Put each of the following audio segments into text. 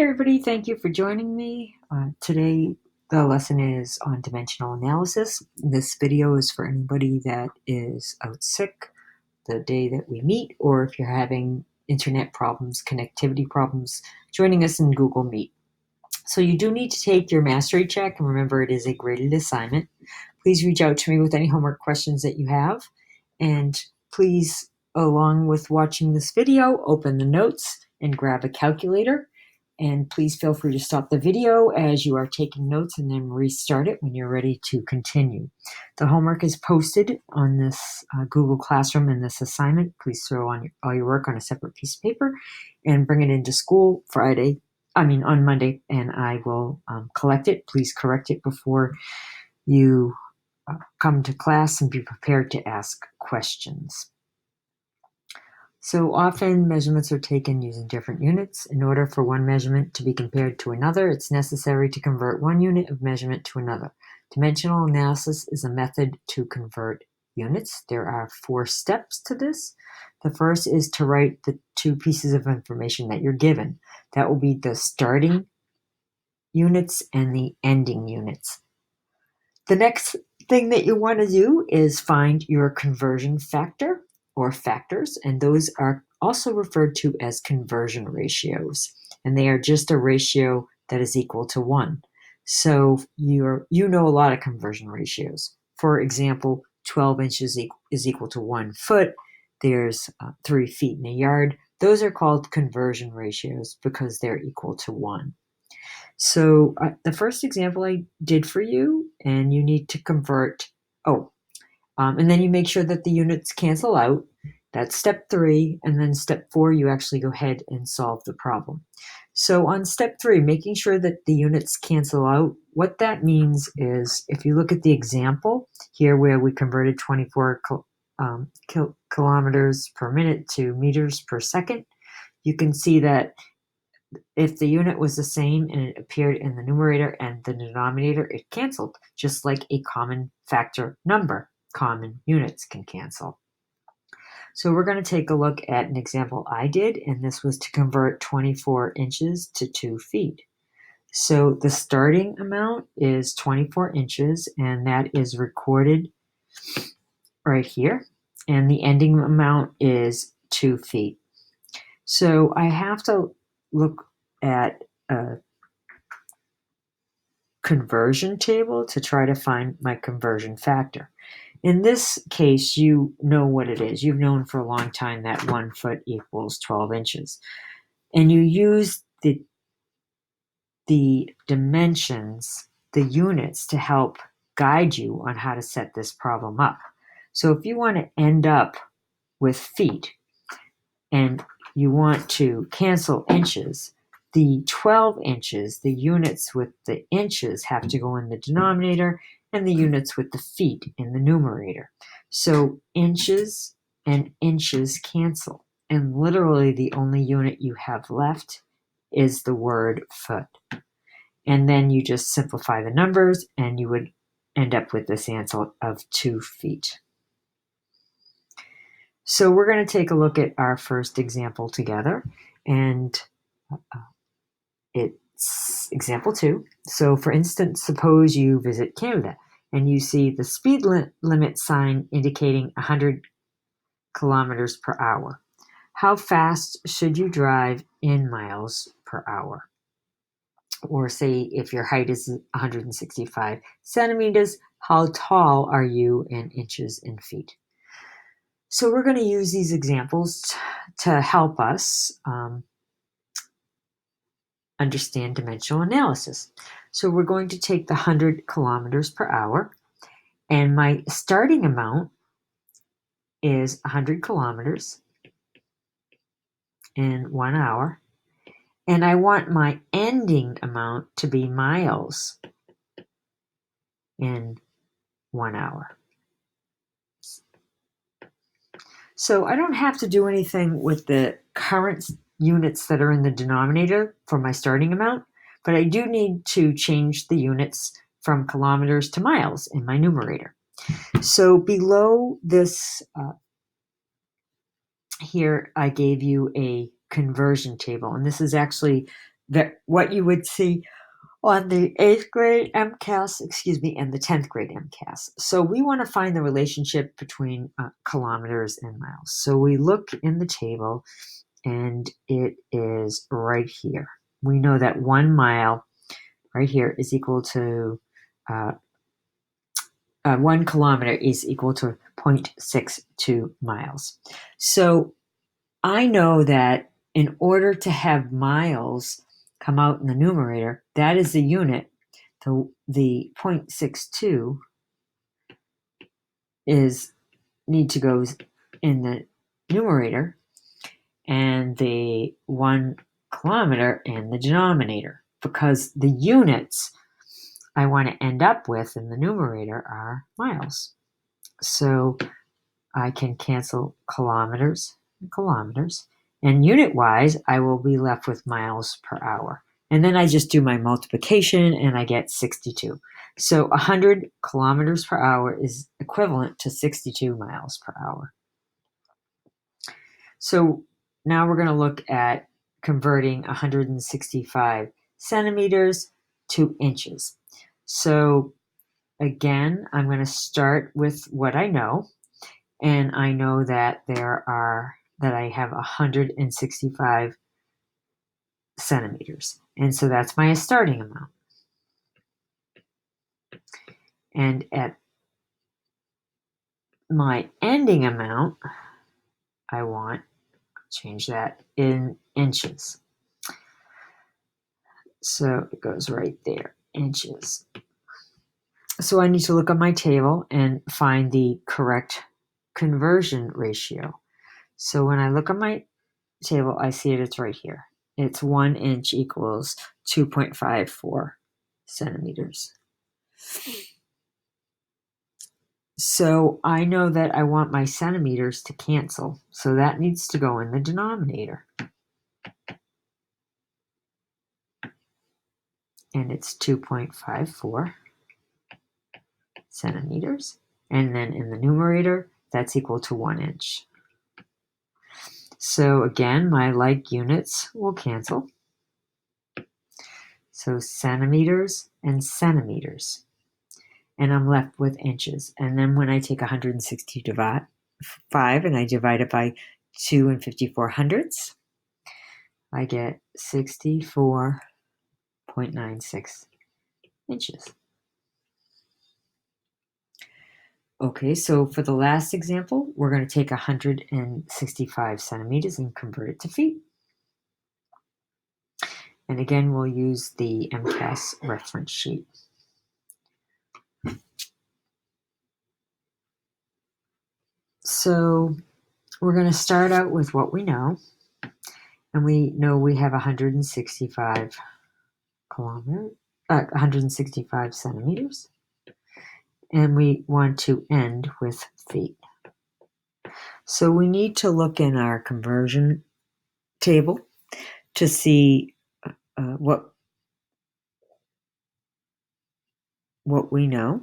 Hey everybody, thank you for joining me. Today the lesson is on dimensional analysis. This video is for anybody that is out sick the day that we meet, or if you're having internet problems, connectivity problems, joining us in Google Meet. So you do need to take your mastery check, and remember it is a graded assignment. Please reach out to me with any homework questions that you have, and please, along with watching this video, open the notes and grab a calculator. And please feel free to stop the video as you are taking notes and then restart it when you're ready to continue. The homework is posted on this Google Classroom in this assignment. Please throw on all your work on a separate piece of paper and bring it into school on Monday, and I will collect it. Please correct it before you come to class and be prepared to ask questions. So often measurements are taken using different units. In order for one measurement to be compared to another, it's necessary to convert one unit of measurement to another. Dimensional analysis is a method to convert units. There are 4 steps to this. The first is to write the 2 pieces of information that you're given. That will be the starting units and the ending units. The next thing that you want to do is find your conversion factor or factors, and those are also referred to as conversion ratios, and they are just a ratio that is equal to 1. So you know a lot of conversion ratios. For example, 12 inches is equal to 1 foot. There's 3 feet in a yard. Those are called conversion ratios because they're equal to 1. So the first example I did for you, and you need to convert, and then you make sure that the units cancel out. That's step 3, and then step 4, you actually go ahead and solve the problem. So on step 3, making sure that the units cancel out, what that means is, if you look at the example here where we converted 24 kilometers per minute to meters per second, you can see that if the unit was the same and it appeared in the numerator and the denominator, it canceled, just like a common factor number. Common units can cancel. So we're going to take a look at an example I did, and this was to convert 24 inches to 2 feet. So the starting amount is 24 inches, and that is recorded right here. And the ending amount is 2 feet. So I have to look at a conversion table to try to find my conversion factor. In this case, you know what it is. You've known for a long time that 1 foot equals 12 inches. And you use the dimensions, the units, to help guide you on how to set this problem up. So if you want to end up with feet and you want to cancel inches, the 12 inches, the units with the inches, have to go in the denominator, and the units with the feet in the numerator. So inches and inches cancel, and literally the only unit you have left is the word foot. And then you just simplify the numbers, and you would end up with this answer of 2 feet. So we're going to take a look at our first example together, and it's example 2. So for instance, suppose you visit Canada and you see the speed limit sign indicating 100 kilometers per hour. How fast should you drive in miles per hour? Or say if your height is 165 centimeters, how tall are you in inches and feet? So we're going to use these examples to help us understand dimensional analysis. So we're going to take the 100 kilometers per hour, and my starting amount is 100 kilometers in 1 hour, and I want my ending amount to be miles in 1 hour. So I don't have to do anything with the current units that are in the denominator for my starting amount, but I do need to change the units from kilometers to miles in my numerator. So below this here, I gave you a conversion table, and this is actually what you would see on the 8th grade MCAS, and the 10th grade MCAS. So we want to find the relationship between kilometers and miles. So we look in the table, and it is right here. We know that 1 mile right here is equal to 1 kilometer is equal to 0.62 miles. So I know that in order to have miles come out in the numerator, that is the unit. The 0.62 need to go in the numerator, and the 1 kilometer in the denominator, because the units I want to end up with in the numerator are miles. So I can cancel kilometers and kilometers, and unit-wise, I will be left with miles per hour. And then I just do my multiplication, and I get 62. So 100 kilometers per hour is equivalent to 62 miles per hour. So now we're going to look at converting 165 centimeters to inches. So again, I'm going to start with what I know. And I know that I have 165 centimeters. And so that's my starting amount. And at my ending amount, I want to change that in inches. So it goes right there, inches. So I need to look at my table and find the correct conversion ratio. So when I look at my table, I see it's right here. It's 1 inch equals 2.54 centimeters. So I know that I want my centimeters to cancel. So that needs to go in the denominator. And it's 2.54 centimeters. And then in the numerator, that's equal to 1 inch. So again, my like units will cancel. So centimeters and centimeters. And I'm left with inches. And then when I take 165 and I divide it by 2 and 5400ths, I get 64.96 inches. Okay, so for the last example, we're going to take 165 centimeters and convert it to feet. And again, we'll use the MCAS reference sheet. So we're going to start out with what we know. And we know we have 165 centimeters. And we want to end with feet. So we need to look in our conversion table to see what we know.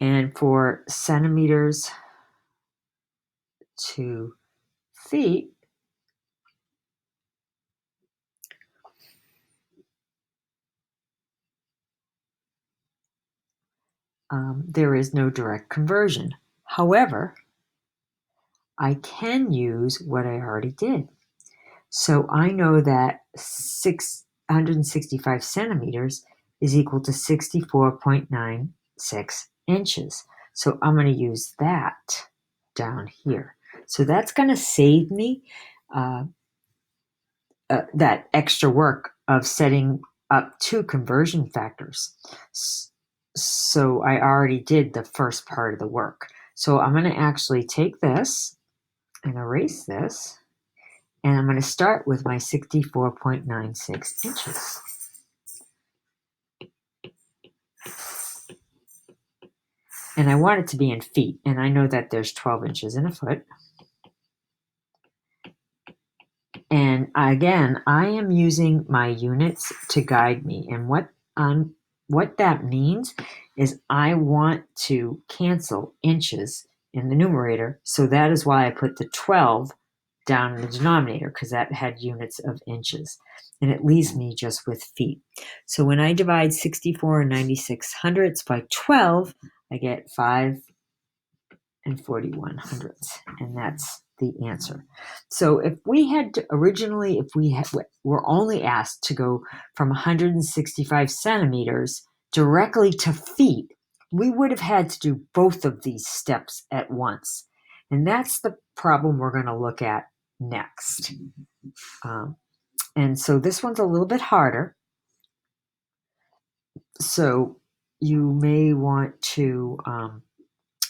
And for centimeters to feet, there is no direct conversion. However, I can use what I already did. So I know that 665 centimeters is equal to 64.96 inches. So I'm going to use that down here. So that's going to save me that extra work of setting up 2 conversion factors. So I already did the first part of the work. So I'm going to actually take this and erase this. And I'm going to start with my 64.96 inches. And I want it to be in feet. And I know that there's 12 inches in a foot. And again, I am using my units to guide me. And what that means is I want to cancel inches in the numerator. So that is why I put the 12 down in the denominator because that had units of inches. And it leaves me just with feet. So when I divide 64 and 96 hundredths by 12, I get 5 and 41 hundredths. And that's the answer. So if we had to, originally, if we were only asked to go from 165 centimeters directly to feet, we would have had to do both of these steps at once. And that's the problem we're going to look at next. And so this one's a little bit harder. So you may want to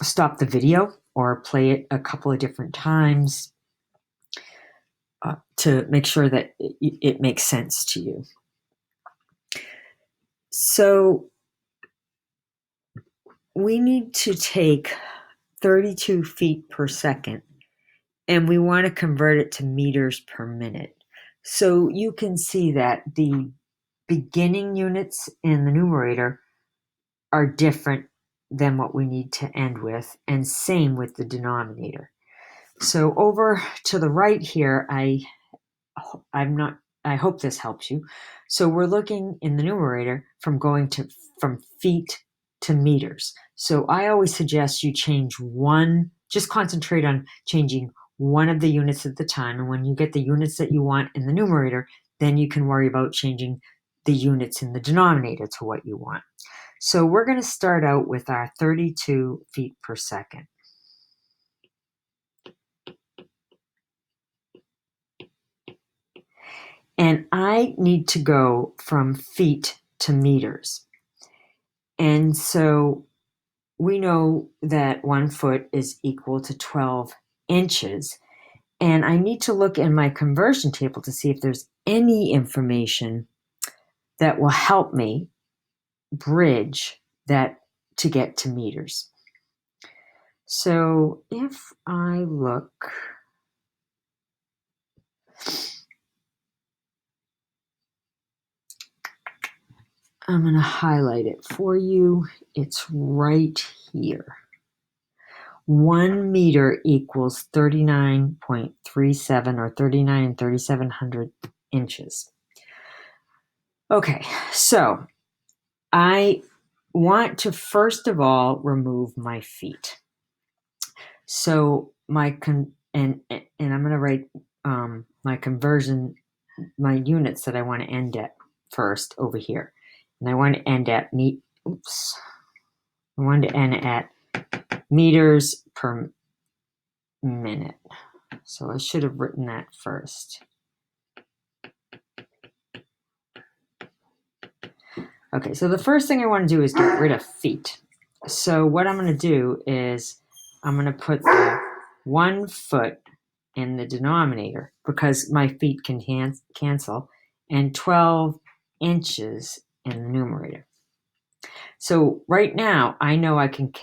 stop the video or play it a couple of different times to make sure that it makes sense to you. So we need to take 32 feet per second, and we want to convert it to meters per minute. So you can see that the beginning units in the numerator are different than what we need to end with, and same with the denominator. So over to the right here, I hope this helps you. So we're looking in the numerator from feet to meters. So I always suggest you change one, just concentrate on changing one of the units at the time. And when you get the units that you want in the numerator, then you can worry about changing the units in the denominator to what you want. So we're going to start out with our 32 feet per second. And I need to go from feet to meters. And so we know that 1 foot is equal to 12 inches. And I need to look in my conversion table to see if there's any information that will help me bridge that to get to meters. So if I look, I'm going to highlight it for you. It's right here. 1 meter equals 39.37 or 39 and 3700 inches. Okay, so I want to first of all remove my feet. So I'm going to write my conversion, my units that I want to end at first over here. And I want to end at I want to end at meters per minute. So I should have written that first. Okay, so the first thing I want to do is get rid of feet. So what I'm going to do is I'm going to put the 1 foot in the denominator because my feet can cancel, and 12 inches in the numerator. So right now, I know I can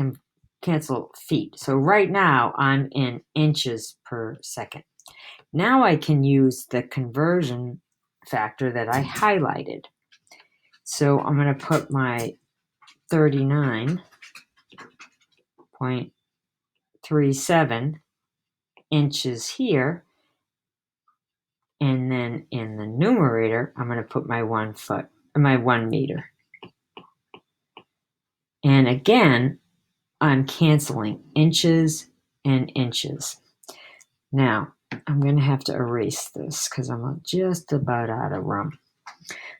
cancel feet. So right now, I'm in inches per second. Now I can use the conversion factor that I highlighted. So I'm going to put my 39.37 inches here. And then in the numerator, I'm going to put my 1 meter. And again, I'm canceling inches and inches. Now, I'm going to have to erase this because I'm just about out of room.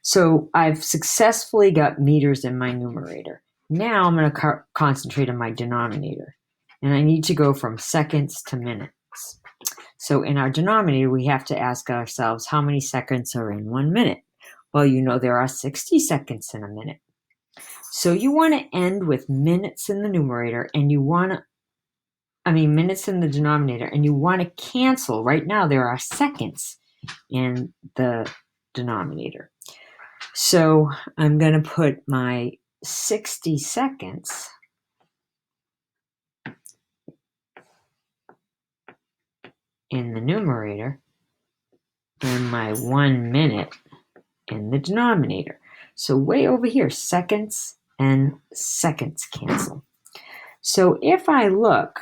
So I've successfully got meters in my numerator. Now I'm going to concentrate on my denominator. And I need to go from seconds to minutes. So in our denominator, we have to ask ourselves how many seconds are in 1 minute. Well, you know there are 60 seconds in a minute. So you want to end with minutes in the numerator and minutes in the denominator, and you want to cancel. Right now there are seconds in the denominator. So I'm going to put my 60 seconds in the numerator and my 1 minute in the denominator. So way over here, seconds and seconds cancel. So if I look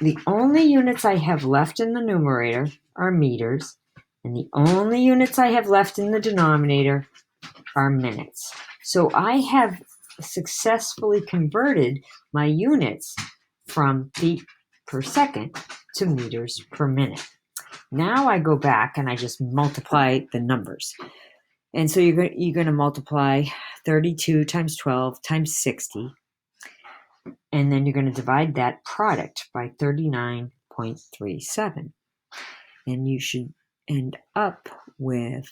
the only units I have left in the numerator are meters, and the only units I have left in the denominator are minutes. So I have successfully converted my units from feet per second to meters per minute. Now I go back and I just multiply the numbers. And so you're going to multiply 32 times 12 times 60. And then you're going to divide that product by 39.37. And you should end up with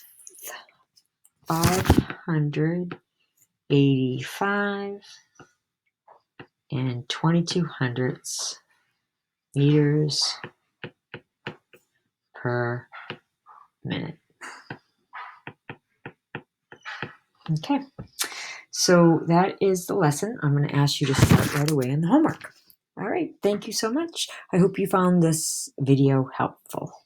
585 and 22 hundredths meters per minute. Okay, so that is the lesson. I'm going to ask you to start right away on the homework. All right, thank you so much. I hope you found this video helpful.